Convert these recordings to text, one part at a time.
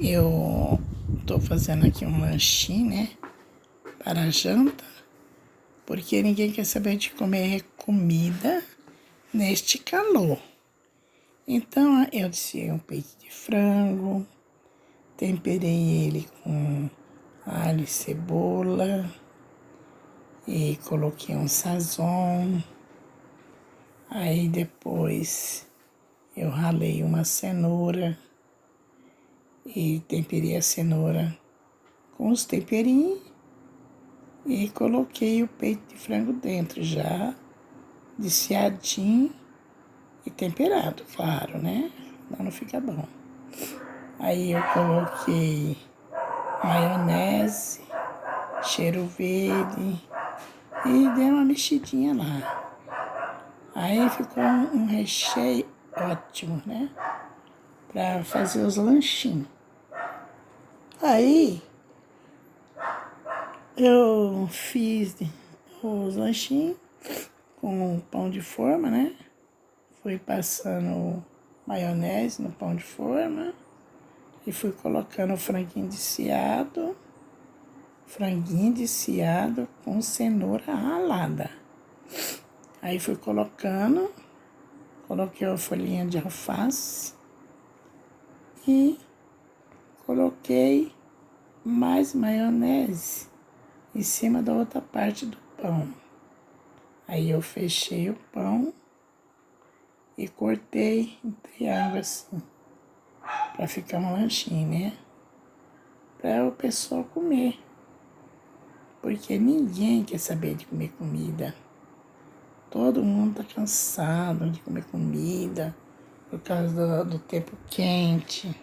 Eu tô fazendo aqui um lanchinho, né, para a janta, porque ninguém quer saber de comer comida neste calor. Então, eu desfiei um peito de frango, temperei ele com alho e cebola e coloquei um sazon. Aí depois eu ralei uma cenoura e temperei a cenoura com os temperinhos e coloquei o peito de frango dentro já, desfiadinho e temperado, claro, né? Senão não fica bom. Aí eu coloquei maionese, cheiro verde e dei uma mexidinha lá. Aí ficou um recheio ótimo, né? Pra fazer os lanchinhos. Aí eu fiz os lanchinhos com pão de forma, né? Fui passando maionese no pão de forma e fui colocando o franguinho desfiado com cenoura ralada. Aí fui colocando, coloquei uma folhinha de alface e coloquei mais maionese em cima da outra parte do pão. Aí eu fechei o pão e cortei em triângulo assim, para ficar um lanchinho, né? Para o pessoal comer. Porque ninguém quer saber de comer comida. Todo mundo tá cansado de comer comida por causa do tempo quente.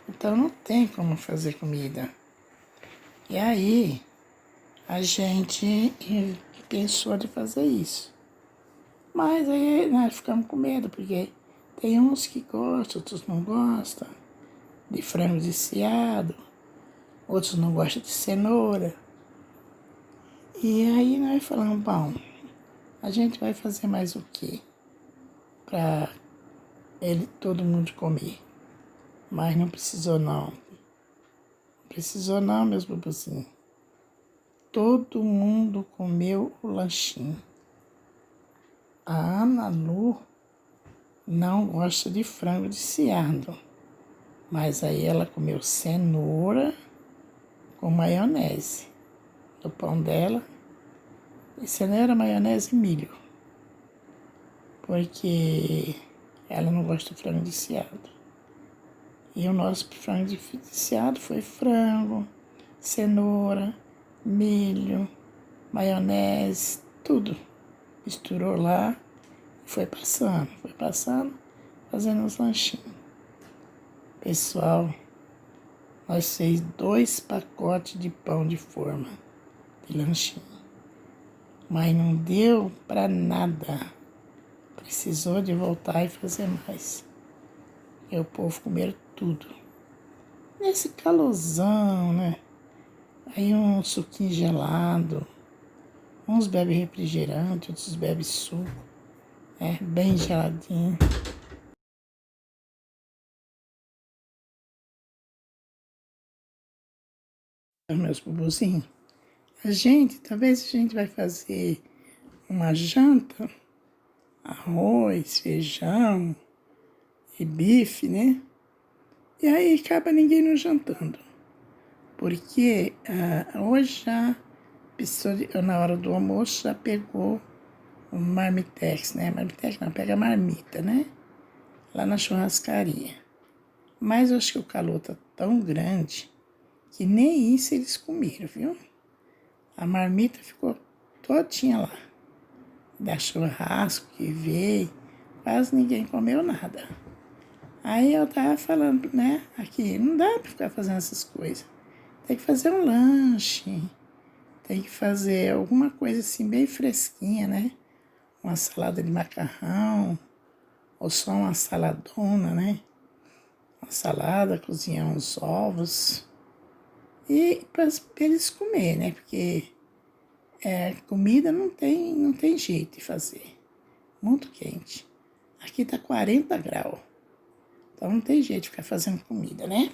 Então não tem como fazer comida. E aí a gente pensou de fazer isso. Mas aí nós ficamos com medo, porque tem uns que gostam, outros não gostam de frango desfiado, outros não gostam de cenoura. E aí nós falamos, bom, a gente vai fazer mais o quê? Para todo mundo comer. Mas não precisou não. Não precisou não, meus bobozinhos. Todo mundo comeu o lanchinho. A Ana Lu não gosta de frango desfiado. Mas aí ela comeu cenoura com maionese no pão dela. E cenoura, maionese e milho. Porque ela não gosta de frango desfiado. E o nosso frango desfiado foi frango, cenoura, milho, maionese, tudo. Misturou lá e foi passando, fazendo uns lanchinhos. Pessoal, nós fez 2 pacotes de pão de forma, de lanchinho. Mas não deu para nada. Precisou de voltar e fazer mais. E o povo comeram tudo. Nesse calorzão, né? Aí um suquinho gelado. Uns bebem refrigerante, outros bebem suco. Bem geladinho. Meus bobozinhos. Talvez a gente vai fazer uma janta. Arroz, feijão e bife, né? E aí acaba ninguém não jantando. Porque hoje já, na hora do almoço, já pegou o marmitex, né? Marmitex não, pega a marmita, né? Lá na churrascaria. Mas eu acho que o calor tá tão grande que nem isso eles comeram, viu? A marmita ficou todinha lá. Da churrasco que veio, quase ninguém comeu nada. Aí eu tava falando, né, aqui, não dá pra ficar fazendo essas coisas. Tem que fazer um lanche, tem que fazer alguma coisa assim bem fresquinha, né? Uma salada de macarrão, ou só uma saladona, né? Uma salada, cozinhar uns ovos. E para eles comerem, né? Porque comida não tem jeito de fazer. Muito quente. Aqui tá 40 graus. Então não tem jeito de ficar fazendo comida, né?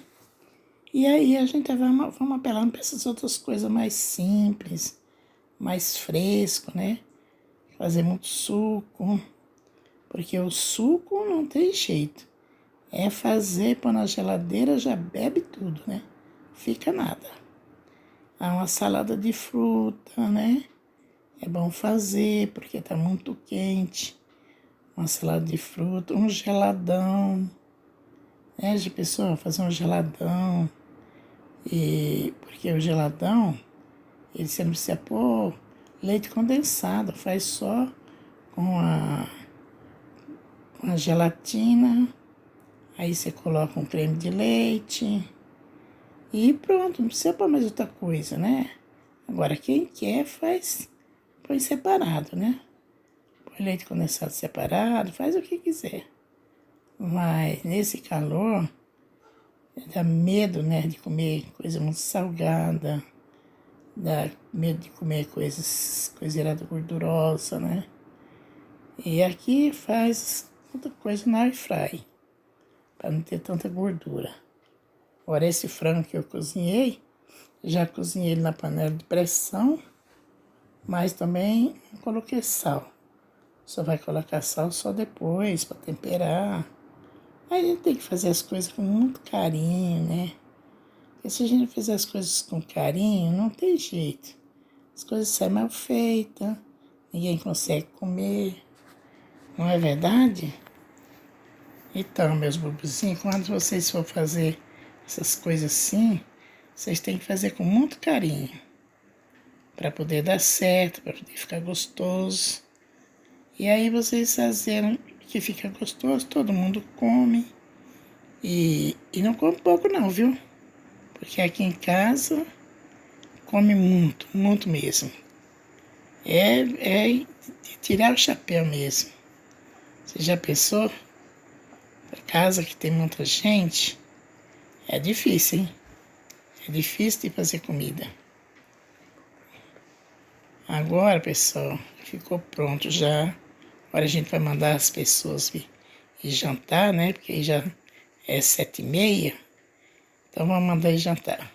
E aí a gente vamos apelando para essas outras coisas mais simples, mais fresco, né? Fazer muito suco, porque o suco não tem jeito. É fazer, pôr na geladeira, já bebe tudo, né? Fica nada. Há uma salada de fruta, né? É bom fazer, porque tá muito quente. Uma salada de fruta, um geladão, né? De pessoa fazer um geladão. E porque o geladão, você não precisa pôr leite condensado, faz só com a gelatina, aí você coloca um creme de leite e pronto, não precisa pôr mais outra coisa, né? Agora, quem quer põe separado, né? Põe leite condensado separado, faz o que quiser. Mas nesse calor, dá medo, né, de comer coisa muito salgada, dá medo de comer coisa gordurosa, né? E aqui faz muita coisa na air fry, para não ter tanta gordura. Agora esse frango que eu cozinhei, já cozinhei ele na panela de pressão, mas também não coloquei sal. Só vai colocar sal só depois, para temperar. Aí a gente tem que fazer as coisas com muito carinho, né? Porque se a gente não fizer as coisas com carinho, não tem jeito. As coisas saem mal feitas, ninguém consegue comer. Não é verdade? Então, meus bobuzinhos, quando vocês for fazer essas coisas assim, vocês têm que fazer com muito carinho. Para poder dar certo, para poder ficar gostoso. E aí vocês fazendo que fica gostoso, todo mundo come. E não come pouco não, viu? Porque aqui em casa come muito, muito mesmo. É de tirar o chapéu mesmo. Você já pensou? Pra casa que tem muita gente, é difícil, hein? É difícil de fazer comida. Agora, pessoal, ficou pronto já. Agora a gente vai mandar as pessoas vir jantar, né? Porque aí já é 7h30. Então vamos mandar ir jantar.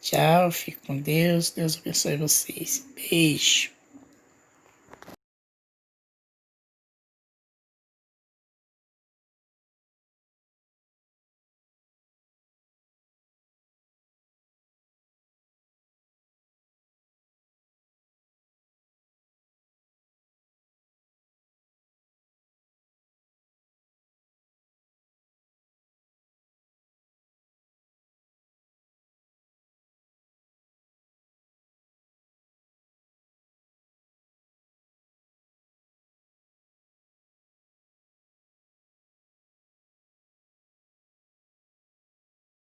Tchau, fique com Deus. Deus abençoe vocês. Beijo.